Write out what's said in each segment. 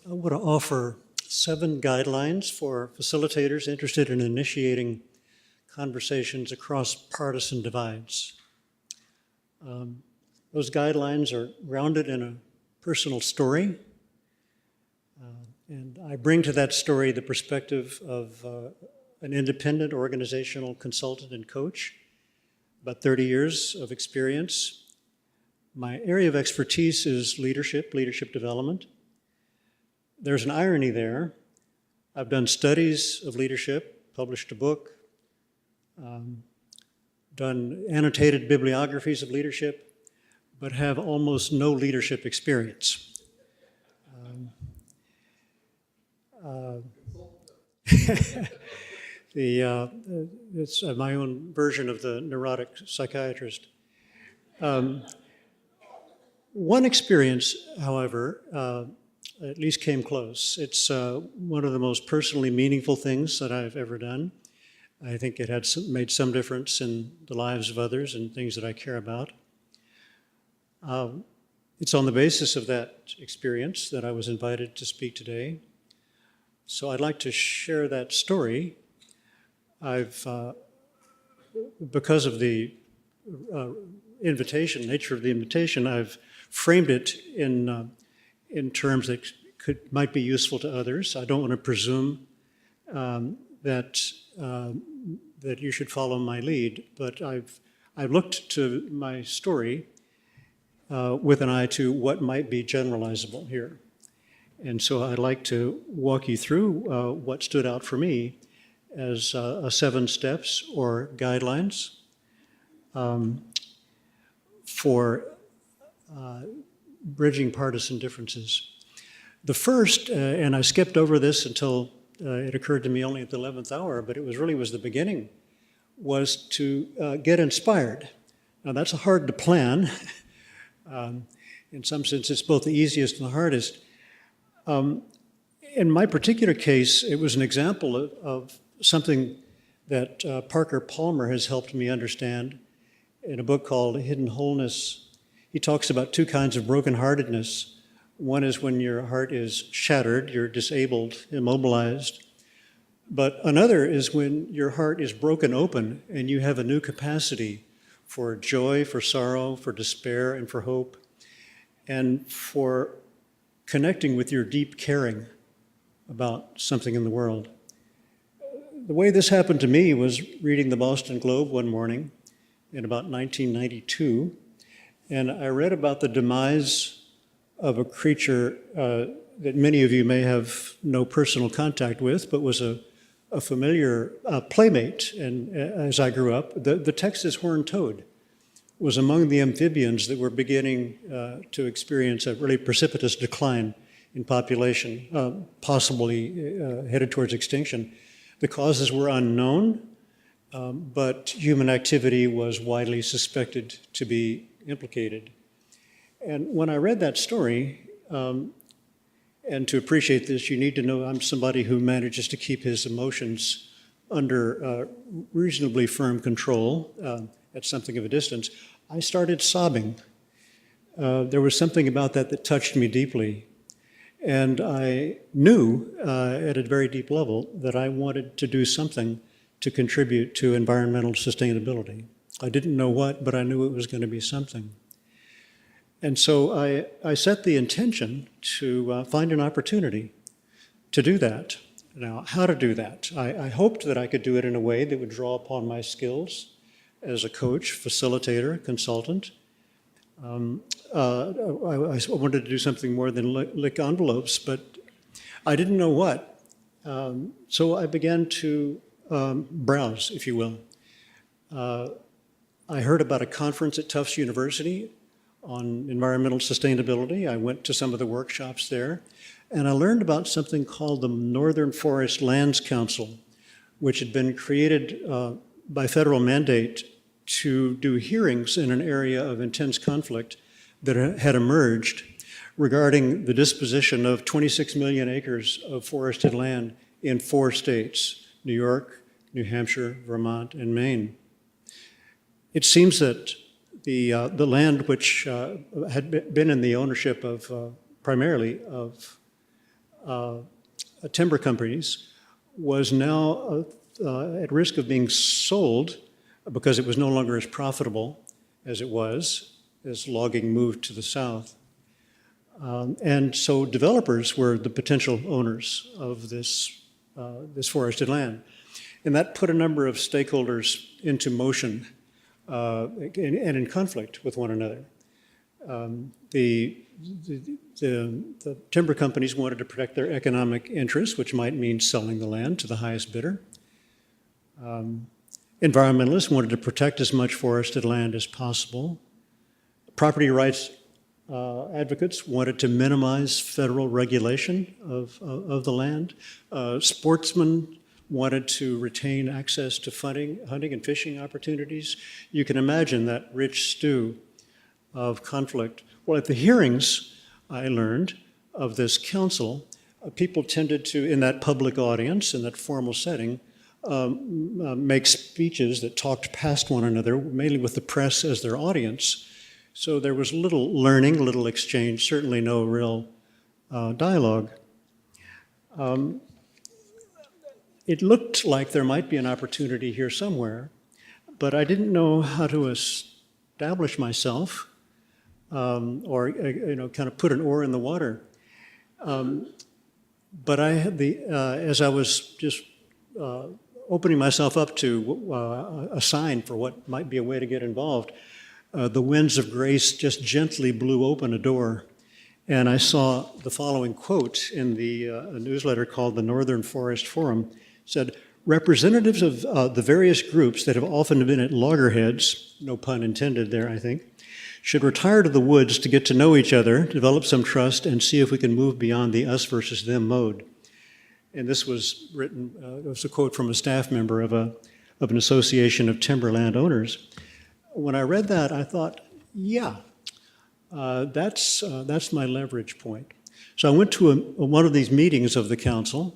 I want to offer 7 guidelines for facilitators interested in initiating conversations across partisan divides. Those guidelines are grounded in a personal story, and I bring to that story the perspective of an independent organizational consultant and coach, about 30 years of experience. My area of expertise is leadership development. There's an irony there. I've done studies of leadership, published a book, done annotated bibliographies of leadership, but have almost no leadership experience. It's my own version of the neurotic psychiatrist. One experience, however, at least came close. It's one of the most personally meaningful things that I've ever done. I think it had made some difference in the lives of others and things that I care about. It's on the basis of that experience that I was invited to speak today. So I'd like to share that story. Because of the nature of the invitation, I've framed it in terms that might be useful to others. I don't want to presume that you should follow my lead, but I've looked to my story with an eye to what might be generalizable here. And so I'd like to walk you through what stood out for me as 7 steps or guidelines for bridging partisan differences. The first, and I skipped over this until it occurred to me only at the 11th hour, but it was the beginning, was to get inspired. Now that's hard to plan. In some sense, it's both the easiest and the hardest. In my particular case, it was an example of something that Parker Palmer has helped me understand in a book called Hidden Wholeness. He talks about 2 kinds of brokenheartedness. One is when your heart is shattered, you're disabled, immobilized. But another is when your heart is broken open and you have a new capacity for joy, for sorrow, for despair, and for hope, and for connecting with your deep caring about something in the world. The way this happened to me was reading the Boston Globe one morning in about 1992, and I read about the demise of a creature that many of you may have no personal contact with, but was a familiar playmate. And as I grew up, the Texas horned toad was among the amphibians that were beginning to experience a really precipitous decline in population, possibly headed towards extinction. The causes were unknown, but human activity was widely suspected to be implicated. And when I read that story, and to appreciate this, you need to know I'm somebody who manages to keep his emotions under reasonably firm control at something of a distance. I started sobbing. There was something about that touched me deeply. And I knew at a very deep level that I wanted to do something to contribute to environmental sustainability. I didn't know what, but I knew it was going to be something. And so I set the intention to find an opportunity to do that. Now, how to do that? I hoped that I could do it in a way that would draw upon my skills as a coach, facilitator, consultant. I wanted to do something more than lick envelopes, but I didn't know what. So I began to browse, if you will. I heard about a conference at Tufts University on environmental sustainability. I went to some of the workshops there, and I learned about something called the Northern Forest Lands Council, which had been created by federal mandate to do hearings in an area of intense conflict that had emerged regarding the disposition of 26 million acres of forested land in 4 states, New York, New Hampshire, Vermont, and Maine. It seems that the land which had been in the ownership of primarily of timber companies was now at risk of being sold because it was no longer as profitable as it was as logging moved to the south. And so developers were the potential owners of this forested land. And that put a number of stakeholders into motion and in conflict with one another. The timber companies wanted to protect their economic interests, which might mean selling the land to the highest bidder. Environmentalists wanted to protect as much forested land as possible. Property rights advocates wanted to minimize federal regulation of the land. Sportsmen wanted to retain access to hunting and fishing opportunities. You can imagine that rich stew of conflict. Well, at the hearings I learned of this council, people tended to, in that public audience, in that formal setting, make speeches that talked past one another, mainly with the press as their audience. So there was little learning, little exchange, certainly no real dialogue. It looked like there might be an opportunity here somewhere, but I didn't know how to establish myself or kind of put an oar in the water. But I had as I was just opening myself up to a sign for what might be a way to get involved, the winds of grace just gently blew open a door, and I saw the following quote in a newsletter called the Northern Forest Forum. It said, "Representatives of the various groups that have often been at loggerheads, no pun intended there, I think, should retire to the woods to get to know each other, develop some trust, and see if we can move beyond the us versus them mode." And this was written, it was a quote from a staff member of an association of timberland owners. When I read that, I thought, yeah, that's my leverage point. So I went to one of these meetings of the council,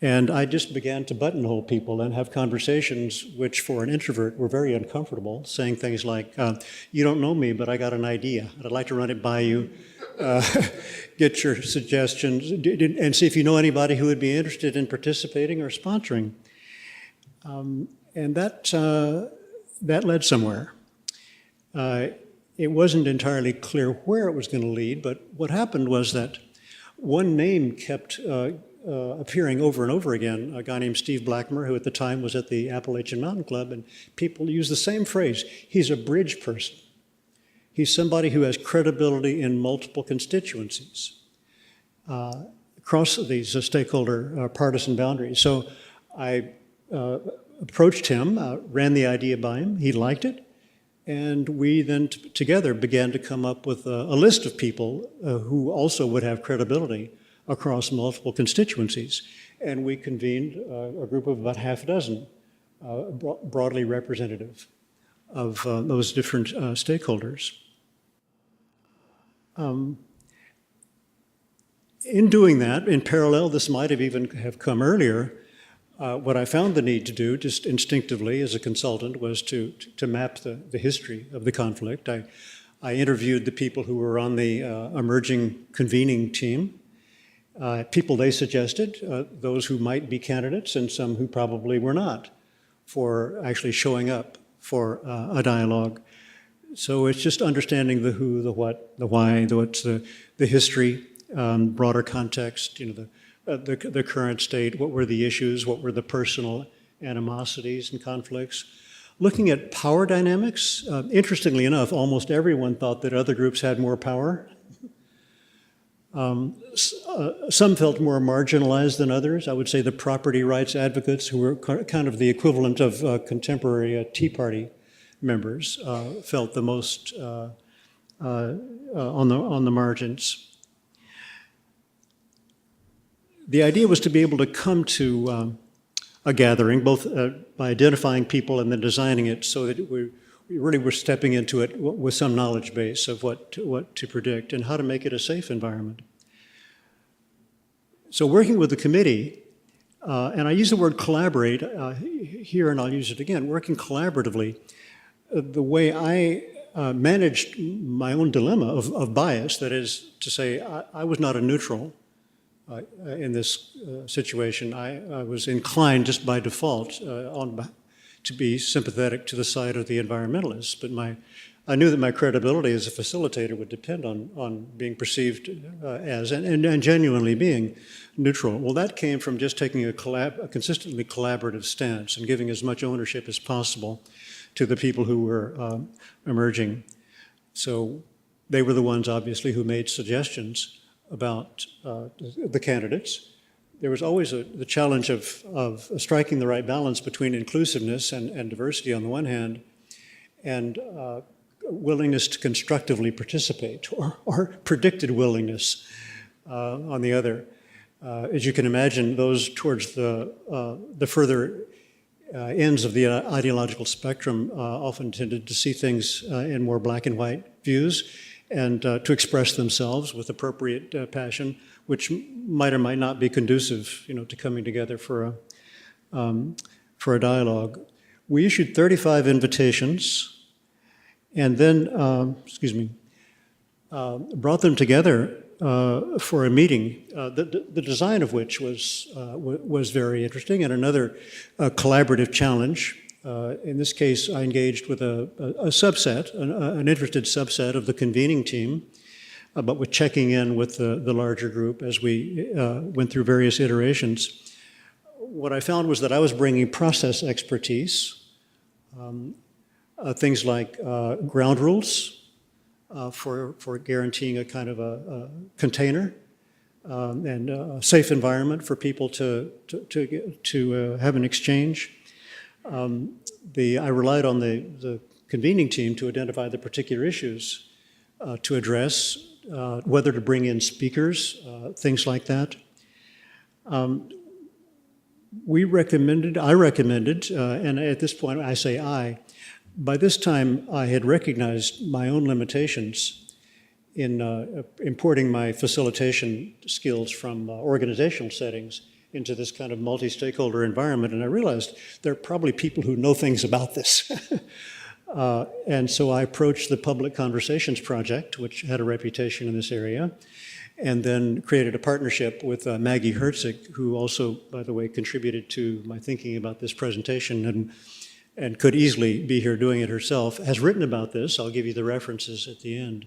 and I just began to buttonhole people and have conversations which, for an introvert, were very uncomfortable, saying things like, "You don't know me, but I got an idea, and I'd like to run it by you, get your suggestions, and see if you know anybody who would be interested in participating or sponsoring." And that led somewhere. It wasn't entirely clear where it was going to lead, but what happened was that one name kept appearing over and over again, a guy named Steve Blackmer, who at the time was at the Appalachian Mountain Club, and people use the same phrase, he's a bridge person. He's somebody who has credibility in multiple constituencies across these stakeholder partisan boundaries. So I approached him, ran the idea by him, he liked it, and we then together began to come up with a list of people who also would have credibility across multiple constituencies. And we convened a group of about half a dozen, broadly representative of those different stakeholders. In doing that, in parallel, this might have even come earlier, what I found the need to do, just instinctively as a consultant, was to map the history of the conflict. I interviewed the people who were on the emerging convening team, people they suggested, those who might be candidates and some who probably were not, for actually showing up for a dialogue. So it's just understanding the who, the what, the why, the history, broader context, the current state, what were the issues, what were the personal animosities and conflicts. Looking at power dynamics, interestingly enough, almost everyone thought that other groups had more power. Some felt more marginalized than others. I would say the property rights advocates, who were kind of the equivalent of contemporary Tea Party members, felt the most on the margins. The idea was to be able to come to a gathering, both by identifying people and then designing it so that we really were stepping into it with some knowledge base of what to predict and how to make it a safe environment. So working with the committee, and I use the word collaborate here and I'll use it again, working collaboratively, the way I managed my own dilemma of bias, that is to say, I was not a neutral in this situation. I was inclined just by default to be sympathetic to the side of the environmentalists, but I knew that my credibility as a facilitator would depend on being perceived as, and genuinely being neutral. Well, that came from just taking a consistently collaborative stance and giving as much ownership as possible to the people who were emerging. So they were the ones, obviously, who made suggestions about the candidates. There was always the challenge of striking the right balance between inclusiveness and diversity on the one hand, and willingness to constructively participate, or predicted willingness on the other. As you can imagine, those towards the further ends of the ideological spectrum often tended to see things in more black and white views, and to express themselves with appropriate passion, which might or might not be conducive, to coming together for a dialogue. We issued 35 invitations, and then, brought them together for a meeting, the design of which was very interesting, and another collaborative challenge. In this case, I engaged with a subset, an interested subset of the convening team, but with checking in with the larger group as we went through various iterations. What I found was that I was bringing process expertise, things like ground rules for guaranteeing a kind of a container and a safe environment for people to have an exchange. I relied on the convening team to identify the particular issues to address, whether to bring in speakers, things like that. I recommended, and at this point I say by this time I had recognized my own limitations in importing my facilitation skills from organizational settings into this kind of multi-stakeholder environment, and I realized there are probably people who know things about this. And so I approached the Public Conversations Project, which had a reputation in this area, and then created a partnership with Maggie Herzig, who also, by the way, contributed to my thinking about this presentation and could easily be here doing it herself, has written about this. I'll give you the references at the end.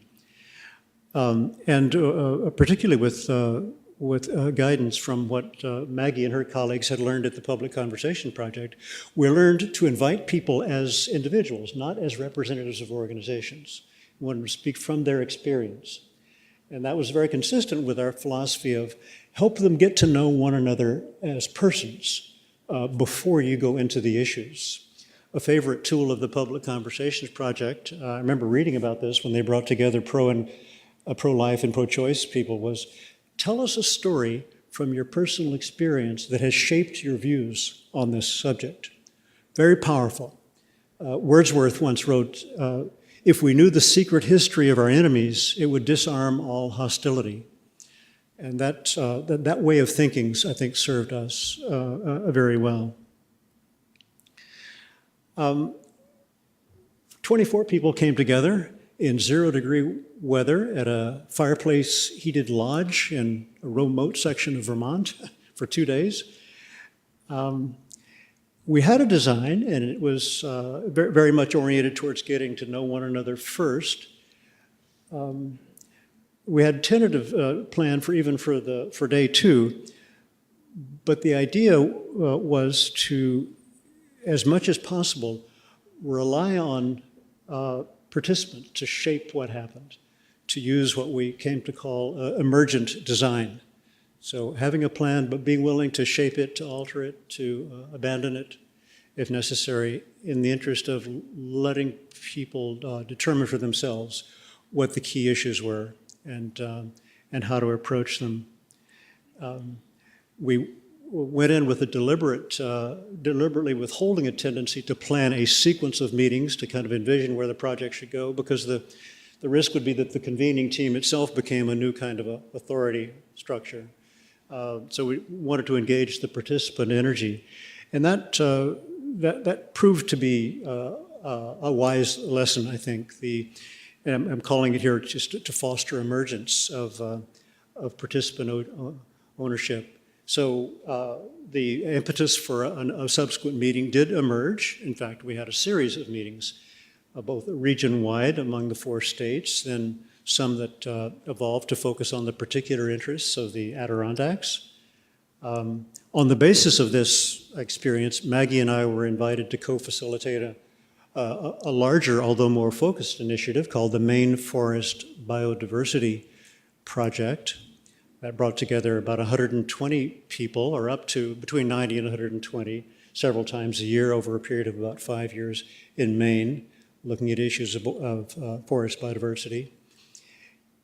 Particularly with guidance from what Maggie and her colleagues had learned at the Public Conversation Project, we learned to invite people as individuals, not as representatives of organizations. We wanted to speak from their experience. And that was very consistent with our philosophy of help them get to know one another as persons before you go into the issues. A favorite tool of the Public Conversations Project, I remember reading about this when they brought together pro-life and pro-choice people, was tell us a story from your personal experience that has shaped your views on this subject. Very powerful. Wordsworth once wrote, if we knew the secret history of our enemies, it would disarm all hostility. And that way of thinking, I think, served us very well. 24 people came together in 0-degree weather at a fireplace-heated lodge in a remote section of Vermont for 2 days. We had a design, and it was very much oriented towards getting to know one another first. We had a tentative plan for day 2, but the idea was to, as much as possible, rely on participants to shape what happened, to use what we came to call emergent design. So having a plan, but being willing to shape it, to alter it, to abandon it, if necessary, in the interest of letting people determine for themselves what the key issues were and how to approach them. We went in with a deliberately withholding a tendency to plan a sequence of meetings to kind of envision where the project should go, because the risk would be that the convening team itself became a new kind of authority structure. So we wanted to engage the participant energy. And that proved to be a wise lesson, I think. And I'm calling it here just to foster emergence of participant ownership. So the impetus for a subsequent meeting did emerge. In fact, we had a series of meetings, both region-wide among the 4 states, then some that evolved to focus on the particular interests of the Adirondacks. On the basis of this experience, Maggie and I were invited to co-facilitate a larger, although more focused initiative called the Maine Forest Biodiversity Project that brought together about 120 people, or up to between 90 and 120, several times a year over a period of about 5 years in Maine, looking at issues of forest biodiversity.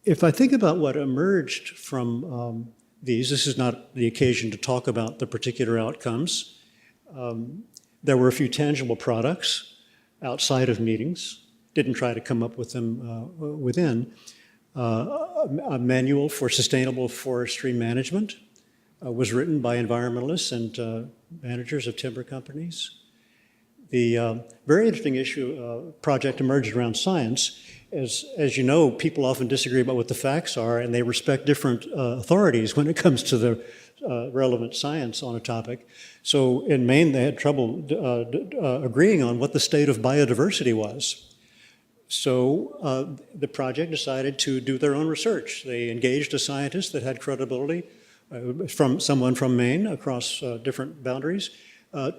If I think about what emerged from this is not the occasion to talk about the particular outcomes. There were a few tangible products outside of meetings, didn't try to come up with them within. A manual for sustainable forestry management was written by environmentalists and managers of timber companies. The very interesting project emerged around science. As you know, people often disagree about what the facts are, and they respect different authorities when it comes to the relevant science on a topic. So in Maine, they had trouble agreeing on what the state of biodiversity was. So the project decided to do their own research. They engaged a scientist that had credibility from someone from Maine across different boundaries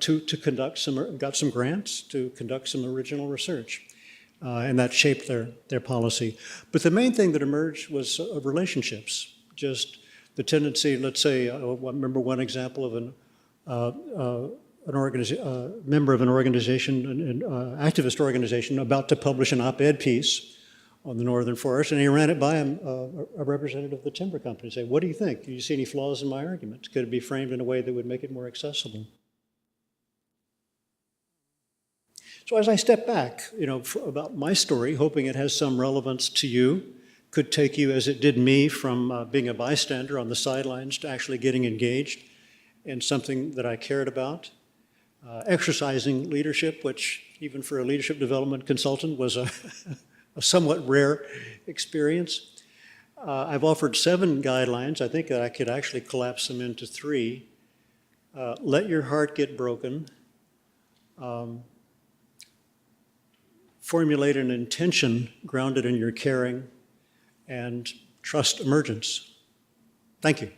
to conduct got some grants to conduct some original research. And that shaped their policy. But the main thing that emerged was relationships. Just the tendency, let's say, I remember one example of member of an organization, an activist organization, about to publish an op-ed piece on the northern forest, and he ran it by a representative of the timber company. Say, what do you think? Do you see any flaws in my argument? Could it be framed in a way that would make it more accessible? So as I step back, about my story, hoping it has some relevance to you, could take you, as it did me, from being a bystander on the sidelines to actually getting engaged in something that I cared about, exercising leadership, which even for a leadership development consultant was a somewhat rare experience. I've offered 7 guidelines. I think that I could actually collapse them into 3. Let your heart get broken. Formulate an intention grounded in your caring, and trust emergence. Thank you.